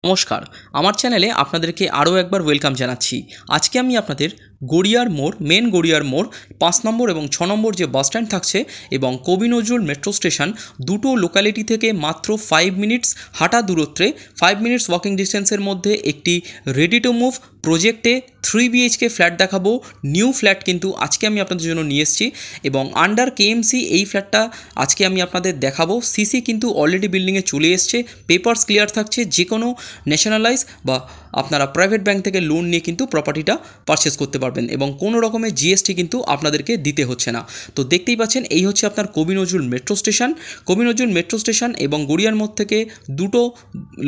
নমস্কার, আমার চ্যানেলে আপনাদেরকে আরও একবার ওয়েলকাম জানাচ্ছি। আজকে আমি আপনাদের গড়িয়ার মোড়, মেন গড়িয়ার মোড় 5 নম্বর এবং 6 নম্বর যে বাস স্ট্যান্ড থাকছে এবং কবি নজরুল মেট্রো স্টেশন, দুটো লোকালিটি থেকে মাত্র 5 মিনিটস হাঁটা দূরত্বে, 5 মিনিটস ওয়াকিং ডিস্টেন্সের মধ্যে একটি রেডি টু মুভ প্রজেক্টে 3 BHK ফ্ল্যাট দেখাবো। নিউ ফ্ল্যাট কিন্তু আজকে আমি আপনাদের জন্য নিয়ে এসেছি এবং আন্ডার KMC এই ফ্ল্যাটটা আজকে আমি আপনাদের দেখাবো। সিসি কিন্তু অলরেডি বিল্ডিংয়ে চলে এসছে, পেপারস ক্লিয়ার থাকছে, যে কোনো ন্যাশনালাইজ বা আপনারা প্রাইভেট ব্যাংক থেকে লোন নিয়ে কিন্তু প্রপার্টিটা পারচেস করতে পারবেন এবং কোনো রকমের GST কিন্তু আপনাদেরকে দিতে হচ্ছে না। তো দেখতেই পাচ্ছেন, এই হচ্ছে আপনার কবি নজরুল মেট্রো স্টেশন। কবি নজরুল মেট্রো স্টেশন এবং গড়িয়ার মোড় থেকে দুটো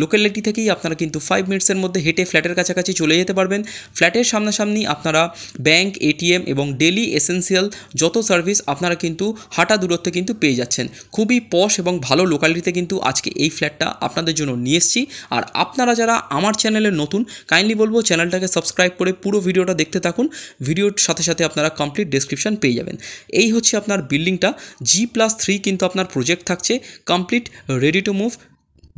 লোকালিটি থেকেই আপনারা কিন্তু 5 মিনিটসের মধ্যে হেঁটে ফ্ল্যাটের কাছাকাছি চলে যেতে পারবেন। ফ্ল্যাটের সামনাসামনি আপনারা ব্যাংক, ATM এবং ডেলি এসেন্সিয়াল যত সার্ভিস আপনারা কিন্তু হাঁটা দূরত্বে কিন্তু পেয়ে যাচ্ছেন। খুবই পশ এবং ভালো লোকালিটিতে কিন্তু আজকে এই ফ্ল্যাটটা আপনাদের জন্য নিয়ে এসেছি। আর আপনারা যারা আমার চ্যানেলে নতুন, কাইন্ডলি বলবো চ্যানেলটাকে সাবস্ক্রাইব করে পুরো ভিডিওটা দেখতে থাকুন। ভিডিওর সাথে সাথে আপনারা কমপ্লিট ডেসক্রিপশন পেয়ে যাবেন। এই হচ্ছে আপনার বিল্ডিংটা, G+3 কিন্তু আপনার প্রজেক্ট থাকছে, কমপ্লিট রেডি টু মুভ।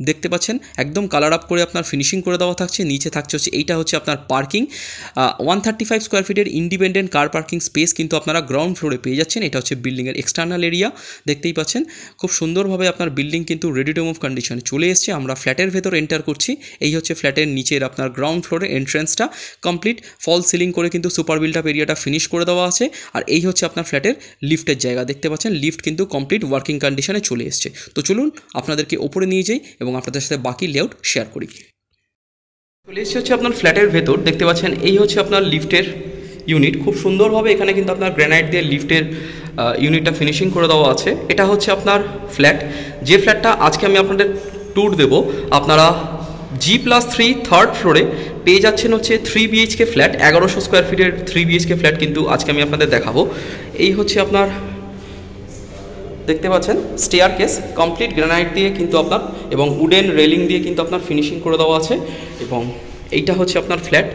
দেখতে পাচ্ছেন একদম কালার আপ করে আপনার ফিনিশিং করে দেওয়া থাকছে। নিচে থাকছে হচ্ছে এইটা হচ্ছে আপনার পার্কিং, 135 স্কোয়ার ফিটের ইন্ডিপেন্ডেন্ট কার পার্কিং স্পেস কিন্তু আপনারা গ্রাউন্ড ফ্লোরে পেয়ে যাচ্ছেন। এটা হচ্ছে বিল্ডিংয়ের এক্সটার্নাল এরিয়া। দেখতেই পাচ্ছেন খুব সুন্দরভাবে আপনার বিল্ডিং কিন্তু রেডি টু মুভ কন্ডিশনে চলে এসছে। আমরা ফ্ল্যাটের ভেতর এন্টার করছি। এই হচ্ছে ফ্ল্যাটের নিচের আপনার গ্রাউন্ড ফ্লোরের এন্ট্রেন্সটা, কমপ্লিট ফল সিলিং করে কিন্তু সুপার বিল্ট আপ এরিয়াটা ফিনিশ করে দেওয়া আছে। আর এই হচ্ছে আপনার ফ্ল্যাটের লিফটের জায়গা। দেখতে পাচ্ছেন লিফট কিন্তু কমপ্লিট ওয়ার্কিং কন্ডিশনে চলে এসছে। তো চলুন আপনাদেরকে ওপরে নিয়ে যাই এবং আপনাদের সাথে বাকি লেআউট শেয়ার করি। চলে এসেছে হচ্ছে আপনার ফ্ল্যাটের ভেতর। দেখতে পাচ্ছেন এই হচ্ছে আপনার লিফটের ইউনিট। খুব সুন্দরভাবে এখানে কিন্তু আপনার গ্রানাইট দিয়ে লিফটের ইউনিটটা ফিনিশিং করে দেওয়া আছে। এটা হচ্ছে আপনার ফ্ল্যাট, যে ফ্ল্যাটটা আজকে আমি আপনাদের ট্যুর দেবো। আপনারা G+3 থার্ড ফ্লোরে পেয়ে যাচ্ছেন হচ্ছে 3 BHK ফ্ল্যাট, 1100 স্কোয়ার ফিটের 3 BHK ফ্ল্যাট কিন্তু আজকে আমি আপনাদের দেখাবো। এই হচ্ছে আপনার দেখতে পাচ্ছেন স্টেয়ার কেস, কমপ্লিট গ্রানাইট দিয়ে কিন্তু আপনার এবং উডেন রেলিং দিয়ে কিন্তু আপনার ফিনিশিং করে দেওয়া আছে। এবং এইটা হচ্ছে আপনার ফ্ল্যাট,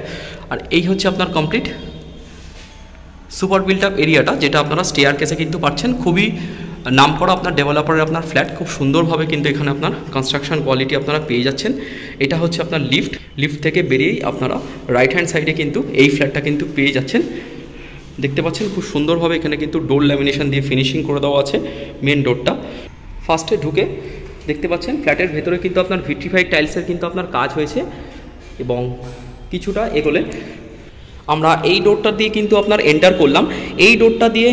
আর এই হচ্ছে আপনার কমপ্লিট সুপার বিল্ট আপ এরিয়াটা, যেটা আপনারা স্টেয়ার কেসে কিন্তু পাচ্ছেন। খুবই নামকরা আপনার ডেভেলপারের আপনার ফ্ল্যাট, খুব সুন্দরভাবে কিন্তু এখানে আপনার কনস্ট্রাকশন কোয়ালিটি আপনারা পেয়ে যাচ্ছেন। এটা হচ্ছে আপনার লিফট থেকে বেরিয়েই আপনারা রাইট হ্যান্ড সাইডে কিন্তু এই ফ্ল্যাটটা কিন্তু পেয়ে যাচ্ছেন। দেখতে পাচ্ছেন খুব সুন্দরভাবে এখানে কিন্তু ডোর ল্যামিনেশন দিয়ে ফিনিশিং করে দেওয়া আছে। মেন ডোরটা ফার্স্টে ঢুকে দেখতে পাচ্ছেন ফ্ল্যাটের ভেতরে কিন্তু আপনার ভিট্রিফাইড টাইলসের কিন্তু আপনার কাজ হয়েছে এবং কিছুটা এগোলে আমরা এই ডোরটা দিয়ে কিন্তু আপনার এন্টার করলাম। এই ডোরটা দিয়ে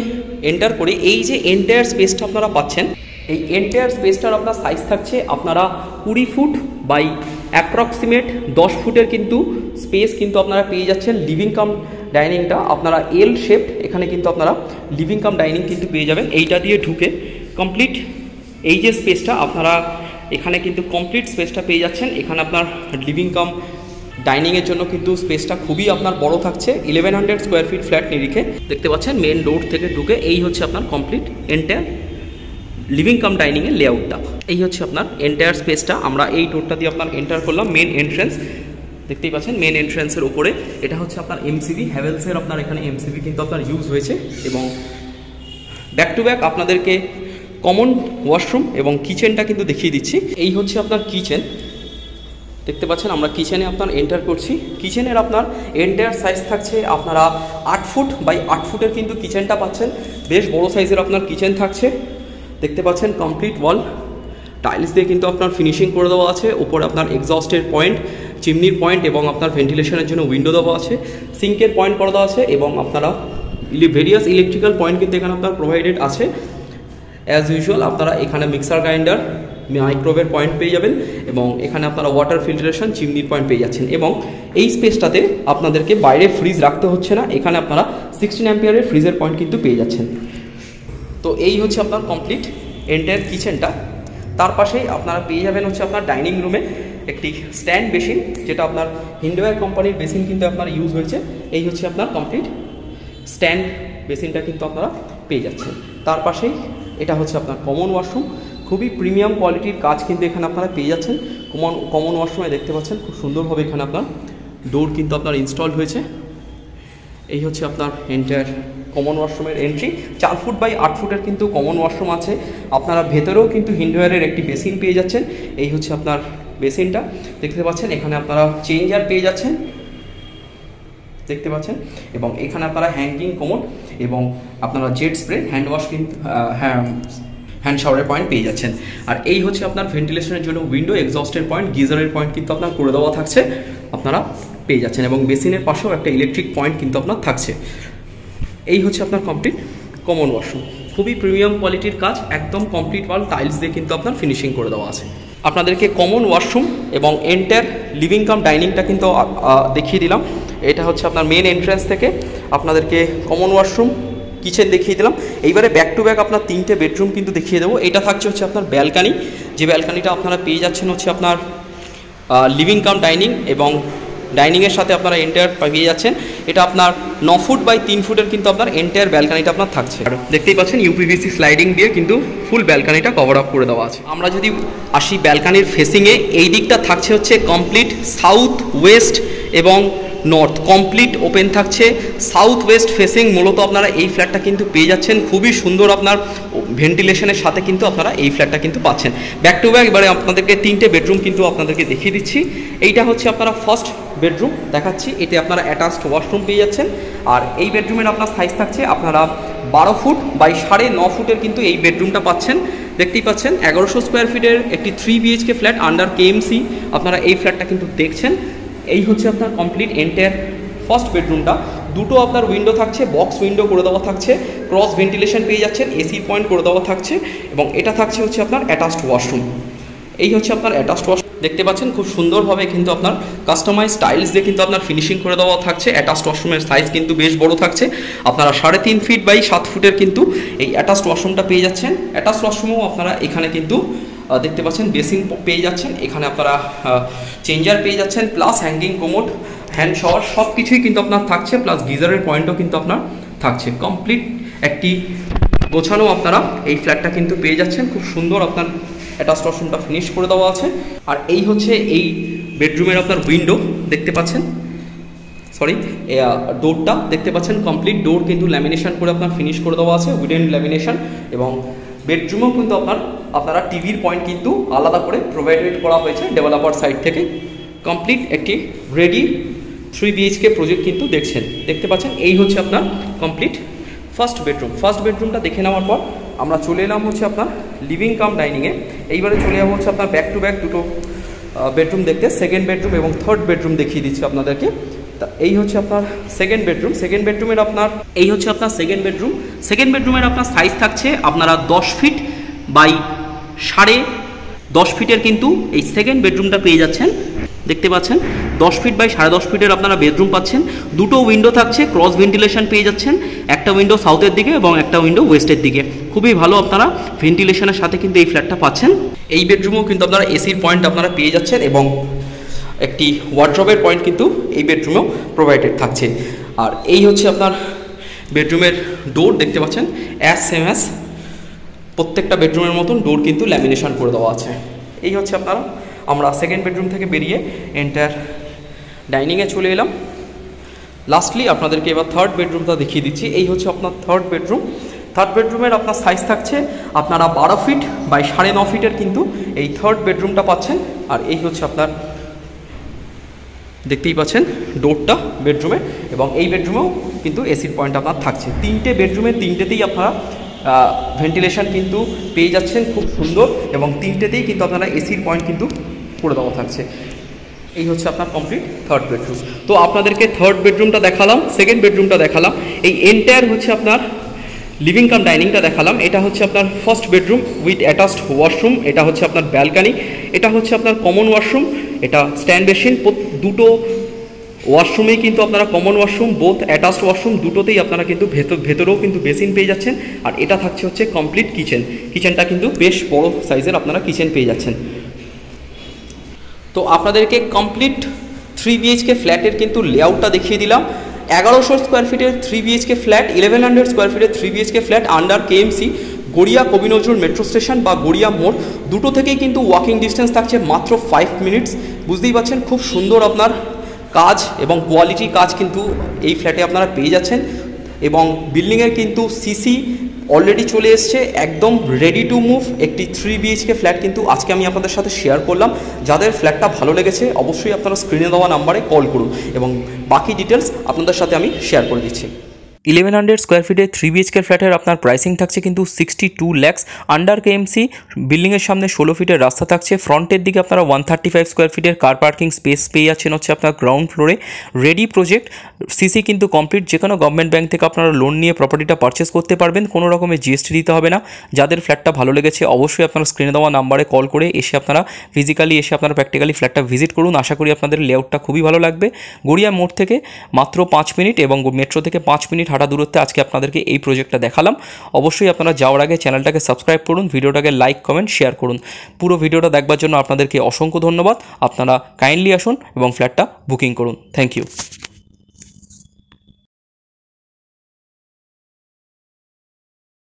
এন্টার করে এই যে এন্টায়ার স্পেসটা আপনারা পাচ্ছেন, এই এন্টায়ার স্পেসটার আপনার সাইজ থাকছে আপনারা 20 ফুট বাই অ্যাপ্রক্সিমেট 10 ফুটের কিন্তু স্পেস কিন্তু আপনারা পেয়ে যাচ্ছেন। লিভিং কাম ডাইনিংটা আপনারা এল শেপড, এখানে কিন্তু আপনারা লিভিং কাম ডাইনিং কিন্তু পেয়ে যাবেন। এইটা দিয়ে ঢুকে কমপ্লিট এই যে স্পেসটা আপনারা এখানে কিন্তু কমপ্লিট স্পেসটা পেয়ে যাচ্ছেন। এখানে আপনার লিভিং কাম ডাইনিংয়ের জন্য কিন্তু স্পেসটা খুবই আপনার বড় থাকছে। 1100 স্কোয়ার ফিট ফ্ল্যাট নিরিখে দেখতে পাচ্ছেন মেন ডোর থেকে ঢুকে এই হচ্ছে আপনার কমপ্লিট এন্টায়ার লিভিং কাম ডাইনিংয়ের লেআউটটা। এই হচ্ছে আপনার এন্টায়ার স্পেসটা। আমরা এই ডোরটা দিয়ে আপনার এন্টার করলাম। মেন এন্ট্রেন্স দেখতেই পাচ্ছেন, মেন এন্ট্রেন্সের উপরে এটা হচ্ছে আপনার MCB হ্যাভেলসের আপনার এখানে MCB কিন্তু আপনার ইউজ হয়েছে। এবং ব্যাক টু ব্যাক আপনাদেরকে কমন ওয়াশরুম এবং কিচেনটা কিন্তু দেখিয়ে দিচ্ছি। এই হচ্ছে আপনার কিচেন। দেখতে পাচ্ছেন আমরা কিচেনে আপনার এন্টার করছি। কিচেনের আপনার এন্টায়ার সাইজ থাকছে আপনারা 8 ফুট বাই 8 ফুটের কিন্তু কিচেনটা পাচ্ছেন। বেশ বড় সাইজের আপনার কিচেন থাকছে। দেখতে পাচ্ছেন কমপ্লিট ওয়াল টাইলস দিয়ে কিন্তু আপনার ফিনিশিং করে দেওয়া আছে। উপরে আপনার এক্সস্টের পয়েন্ট, চিমনির পয়েন্ট এবং আপনার ভেন্টিলেশনের জন্য উইন্ডো দেওয়া আছে, সিঙ্কের পয়েন্ট করে দেওয়া আছে এবং আপনারা ভেরিয়াস ইলেকট্রিক্যাল পয়েন্ট কিন্তু এখানে আপনার প্রোভাইডেড আছে। অ্যাজ ইউজুয়াল আপনারা এখানে মিক্সার গ্রাইন্ডার, মাইক্রোওয়েভের পয়েন্ট পেয়ে যাবেন এবং এখানে আপনারা ওয়াটার ফিল্টারেশন, চিমনির পয়েন্ট পেয়ে যাচ্ছেন। এবং এই স্পেসটাতে আপনাদেরকে বাইরে ফ্রিজ রাখতে হচ্ছে না, এখানে আপনারা 16 অ্যাম্পিয়ারের ফ্রিজের পয়েন্ট কিন্তু পেয়ে যাচ্ছেন। তো এই হচ্ছে আপনার কমপ্লিট এন্টায়ার কিচেনটা। তার পাশেই আপনারা পেয়ে যাবেন হচ্ছে আপনার ডাইনিং রুমে একটি স্ট্যান্ড বেসিন, যেটা আপনার হিন্ডওয়্যার কোম্পানির বেসিন কিন্তু আপনার ইউজ হয়েছে। এই হচ্ছে আপনার কমপ্লিট স্ট্যান্ড বেসিনটা কিন্তু আপনারা পেয়ে যাচ্ছেন। তার পাশেই এটা হচ্ছে আপনার কমন ওয়াশরুম। খুবই প্রিমিয়াম কোয়ালিটির কাজ কিন্তু এখানে আপনারা পেয়ে যাচ্ছেন। কমন ওয়াশরুমে দেখতে পাচ্ছেন খুব সুন্দরভাবে এখানে আপনার ডোর কিন্তু আপনার ইনস্টল হয়েছে। এই হচ্ছে আপনার এন্টায়ার কমন ওয়াশরুমের এন্ট্রি। 4 ফুট বাই 8 ফুটের কিন্তু কমন ওয়াশরুম আছে। আপনারা ভেতরেও কিন্তু হিন্ডওয়্যারের একটি বেসিন পেয়ে যাচ্ছেন। এই হচ্ছে আপনার বেসিনটা দেখতে পাচ্ছেন। এখানে আপনারা চেঞ্জার পেয়ে যাচ্ছেন দেখতে পাচ্ছেন, এবং এখানে আপনারা হ্যাঙ্গিং কোমোড এবং আপনারা জেট স্প্রে হ্যান্ড ওয়াশ কিন্তু হ্যান্ড শাওয়ারের পয়েন্ট পেয়ে যাচ্ছেন। আর এই হচ্ছে আপনার ভেন্টিলেশনের জন্য উইন্ডো, এক্সস্টের পয়েন্ট, গিজারের পয়েন্ট কিন্তু আপনার করে দেওয়া থাকছে, আপনারা পেয়ে যাচ্ছেন, এবং বেসিনের পাশেও একটা ইলেকট্রিক পয়েন্ট কিন্তু আপনার থাকছে। এই হচ্ছে আপনার কমপ্লিট কমন ওয়াশরুম। খুবই প্রিমিয়াম কোয়ালিটির কাজ, একদম কমপ্লিট ওয়াল টাইলস দিয়ে কিন্তু আপনার ফিনিশিং করে দেওয়া আছে। আপনাদেরকে কমন ওয়াশরুম এবং এন্টায়ার লিভিং কাম ডাইনিংটা কিন্তু দেখিয়ে দিলাম। এটা হচ্ছে আপনার মেন এন্ট্রান্স থেকে আপনাদেরকে কমন ওয়াশরুম, কিচেন দেখিয়ে দিলাম। এইবারে ব্যাক টু ব্যাক আপনার 3টে বেডরুম কিন্তু দেখিয়ে দেবো। এটা থাকছে হচ্ছে আপনার ব্যালকানি, যে ব্যালকানিটা আপনারা পেয়ে যাচ্ছেন হচ্ছে আপনার লিভিং কাম ডাইনিং, এবং ডাইনিংয়ের সাথে আপনারা এন্টায়ার পেয়ে যাচ্ছেন। এটা আপনার 9 ফুট বাই 3 ফুটের কিন্তু আপনার এন্টায়ার ব্যালকানিটা আপনার থাকছে। দেখতেই পাচ্ছেন ইউপিভিসি স্লাইডিং দিয়ে কিন্তু ফুল ব্যালকানিটা কভার আপ করে দেওয়া আছে। আমরা যদি আসি ব্যালকানির ফেসিংয়ে, এই দিকটা থাকছে হচ্ছে কমপ্লিট সাউথ ওয়েস্ট এবং নর্থ, কমপ্লিট ওপেন থাকছে। সাউথ ওয়েস্ট ফেসিং মূলত আপনারা এই ফ্ল্যাটটা কিন্তু পেয়ে যাচ্ছেন। খুবই সুন্দর আপনার ভেন্টিলেশনের সাথে কিন্তু আপনারা এই ফ্ল্যাটটা কিন্তু পাচ্ছেন। ব্যাক টু ব্যাক এবারে আপনাদেরকে 3টে বেডরুম কিন্তু আপনাদেরকে দেখিয়ে দিচ্ছি। এইটা হচ্ছে আপনারা ফার্স্ট বেডরুম দেখাচ্ছি, এতে আপনারা অ্যাটাচড ওয়াশরুম পেয়ে যাচ্ছেন। আর এই বেডরুমের আপনার সাইজ থাকছে আপনারা 12 ফুট বাই 9.5 ফুটের কিন্তু এই বেডরুমটা পাচ্ছেন। দেখতেই পাচ্ছেন 1100 স্কোয়ার ফিটের একটি 3 BHK ফ্ল্যাট আন্ডার কেএমসি আপনারা এই ফ্ল্যাটটা কিন্তু দেখছেন। এই হচ্ছে আপনার কমপ্লিট এন্টায়ার ফার্স্ট বেডরুমটা। দুটো আপনার উইন্ডো থাকছে, বক্স উইন্ডো করে দেওয়া থাকছে, ক্রস ভেন্টিলেশন পেয়ে যাচ্ছেন, এসি পয়েন্ট করে দেওয়া থাকছে, এবং এটা থাকছে হচ্ছে আপনার অ্যাটাচড ওয়াশরুম। এই হচ্ছে আপনার অ্যাটাচড ওয়াশরুম, দেখতে পাচ্ছেন খুব সুন্দরভাবে কিন্তু আপনার কাস্টমাইজ টাইলস দিয়ে কিন্তু আপনার ফিনিশিং করে দেওয়া থাকছে। অ্যাটাচড ওয়াশরুমের সাইজ কিন্তু বেশ বড় থাকছে, আপনারা 3.5 ফিট বাই 7 ফুটের কিন্তু এই অ্যাটাচড ওয়াশরুমটা পেয়ে যাচ্ছেন। অ্যাটাচড ওয়াশরুমেও আপনারা এখানে কিন্তু দেখতে পাচ্ছেন বেসিন পেয়ে যাচ্ছেন, এখানে আপনারা চেঞ্জার পেয়ে যাচ্ছেন, plus hanging commode, hand shower সব কিছুই কিন্তু আপনার থাকছে, প্লাস গিজারের পয়েন্টও কিন্তু আপনার থাকছে। কমপ্লিট একটি গোছানো আপনারা এই ফ্ল্যাটটা কিন্তু পেয়ে যাচ্ছেন। খুব সুন্দর আপনার অ্যাটাচড ওয়াশরুমটা ফিনিশ করে দেওয়া আছে। আর এই হচ্ছে এই বেডরুমের আপনার উইন্ডো দেখতে পাচ্ছেন, ডোরটা দেখতে পাচ্ছেন, কমপ্লিট ডোর কিন্তু ল্যামিনেশন করে আপনার ফিনিশ করে দেওয়া আছে, উডেন ল্যামিনেশন। এবং বেডরুমেও কিন্তু আপনারা টিভির পয়েন্ট কিন্তু আলাদা করে প্রোভাইডেড করা হয়েছে ডেভেলপার সাইড থেকে। কমপ্লিট একটি রেডি 3 BHK প্রজেক্ট কিন্তু দেখতে পাচ্ছেন। এই হচ্ছে আপনার কমপ্লিট ফার্স্ট বেডরুম। ফার্স্ট বেডরুমটা দেখে নেওয়ার পর আমরা চলে এলাম হচ্ছে আপনার লিভিং কাম ডাইনিংয়ে। এইবারে চলে যাবো হচ্ছে আপনার ব্যাক টু ব্যাক দুটো বেডরুম দেখতে। সেকেন্ড বেডরুম এবং থার্ড বেডরুম দেখিয়ে দিচ্ছি আপনাদেরকে। তা এই হচ্ছে আপনার সেকেন্ড বেডরুম। সেকেন্ড বেডরুমের আপনার এই হচ্ছে আপনার সেকেন্ড বেডরুম। সেকেন্ড বেডরুমের আপনার সাইজ থাকছে আপনারা 10 ফিট বাই 10.5 ফিটের কিন্তু এই সেকেন্ড বেডরুমটা পেয়ে যাচ্ছেন। দেখতে পাচ্ছেন 10 ফিট বাই 10.5 ফিটের আপনারা বেডরুম পাচ্ছেন। দুটো উইন্ডো থাকছে, ক্রস ভেন্টিলেশন পেয়ে যাচ্ছেন, একটা উইন্ডো সাউথের দিকে এবং একটা উইন্ডো ওয়েস্টের দিকে। খুবই ভালো আপনারা ভেন্টিলেশনের সাথে কিন্তু এই ফ্ল্যাটটা পাচ্ছেন। এই বেডরুমেও কিন্তু আপনারা এসির পয়েন্ট আপনারা পেয়ে যাচ্ছেন, এবং একটি ওয়ার্ড্রবের পয়েন্ট কিন্তু এই বেডরুমেও প্রোভাইডেড থাকছে। আর এই হচ্ছে আপনার বেডরুমের ডোর দেখতে পাচ্ছেন, সেম অ্যাজ প্রত্যেকটা বেডরুমের মতন ডোর কিন্তু ল্যামিনেশন করে দেওয়া আছে। এই হচ্ছে আপনারা আমরা সেকেন্ড বেডরুম থেকে বেরিয়ে এন্টায়ার ডাইনিংয়ে চলে এলাম। লাস্টলি আপনাদেরকে এবার থার্ড বেডরুমটা দেখিয়ে দিচ্ছি। এই হচ্ছে আপনার থার্ড বেডরুম। থার্ড বেডরুমের আপনার সাইজ থাকছে আপনারা 12 ফিট বাই 9.5 ফিটের কিন্তু এই থার্ড বেডরুমটা পাচ্ছেন। আর এই হচ্ছে আপনার দেখতেই পাচ্ছেন ডোরটা বেডরুমে, এবং এই বেডরুমেও কিন্তু এসির পয়েন্ট আপনার থাকছে। 3টে বেডরুমে 3টেতেই আপনারা ভেন্টিলেশন কিন্তু পেয়ে যাচ্ছেন খুব সুন্দর, এবং 3টেতেই কিন্তু আপনারা এসির পয়েন্ট কিন্তু করে দেওয়া থাকছে। এই হচ্ছে আপনার কমপ্লিট থার্ড বেডরুম। তো আপনাদেরকে থার্ড বেডরুমটা দেখালাম, সেকেন্ড বেডরুমটা দেখালাম, এই এন্টায়ার হচ্ছে আপনার লিভিং কাম ডাইনিংটা দেখালাম। এটা হচ্ছে আপনার first bedroom with attached washroom. এটা হচ্ছে আপনার ব্যালকানি, এটা হচ্ছে আপনার কমন ওয়াশরুম, এটা স্ট্যান্ড বেসিন। দুটো ওয়াশরুমেই কিন্তু আপনারা common washroom, both attached washroom, দুটোতেই আপনারা কিন্তু ভেতরেও কিন্তু বেসিন পেয়ে যাচ্ছেন। আর এটা থাকছে হচ্ছে কমপ্লিট কিচেন। কিচেনটা কিন্তু বেশ বড় সাইজের আপনারা কিচেন পেয়ে যাচ্ছেন। তো আপনাদেরকে কমপ্লিট 3 BHK ফ্ল্যাটের কিন্তু লেআউটটা দেখিয়ে দিলাম। 1100 স্কোয়ার ফিটের 3 BHK ফ্ল্যাট, 1100 স্কোয়ার ফিটের 3 BHK flat under KMC, Garia কবি নজরুল মেট্রো স্টেশন বা গড়িয়া মোড়, দুটো থেকেই কিন্তু ওয়াকিং ডিস্টেন্স থাকছে মাত্র 5 মিনিটস। বুঝতেই পারছেন খুব সুন্দর আপনার কাজ এবং কোয়ালিটি কাজ কিন্তু এই ফ্ল্যাটে আপনারা পেয়ে যাচ্ছেন। এবং বিল্ডিংয়ের কিন্তু সিসি অলরেডি চলে এসছে একদম রেডি টু মুভ একটি 3 BHK ফ্ল্যাট কিন্তু আজকে আমি আপনাদের সাথে শেয়ার করলাম। যাদের ফ্ল্যাটটা ভালো লেগেছে অবশ্যই আপনারা স্ক্রিনে দেওয়া নাম্বারে কল করুন এবং বাকি ডিটেলস আপনাদের সাথে আমি শেয়ার করে দিচ্ছি। 1100 স্কোয়ার ফিটের 3 BHK ফ্ল্যাটের আপনার প্রাইসিং থাকছে কিন্তু 62 lakhs, আন্ডার KMC, বিল্ডিংয়ের সামনে 16 ফিটের রাস্তা থাকছে, ফ্রন্টের দিকে আপনারা 135 স্কোয়ার ফিটের কার পার্কিং স্পেস পেয়ে যাচ্ছেন হচ্ছে আপনার গ্রাউন্ড ফ্লোরে। রেডি প্রজেক্ট, সিসি কিন্তু কমপ্লিট, যে কোনো গভর্নমেন্ট ব্যাংক থেকে আপনারা লোন নিয়ে প্রপার্টিটা পারচেস করতে পারবেন, কোনো রকমের GST দিতে হবে না। যাদের ফ্ল্যাটটা ভালো লেগেছে অবশ্যই আপনারা স্ক্রিনে দেওয়া নাম্বারে কল করে এসে আপনারা ফিজিক্যালি এসে আপনারা প্র্যাকটিক্যালি ফ্ল্যাটটা ভিজিট করুন। আশা করি আপনাদের লেআউটটা খুবই ভালো লাগবে। গড়িয়া মোড় থেকে মাত্র 5 মিনিট এবং মেট্রো থেকে 5 মিনিট হাঁটা দূরত্বে আজকে আপনাদেরকে এই প্রজেক্টটা দেখালাম। অবশ্যই আপনারা যাওয়ার আগে চ্যানেলটাকে সাবস্ক্রাইব করুন, ভিডিওটাকে লাইক কমেন্ট শেয়ার করুন। পুরো ভিডিওটা দেখবার জন্য আপনাদেরকে অসংখ্য ধন্যবাদ। আপনারা কাইন্ডলি আসুন এবং ফ্ল্যাটটা বুকিং করুন। Thank you.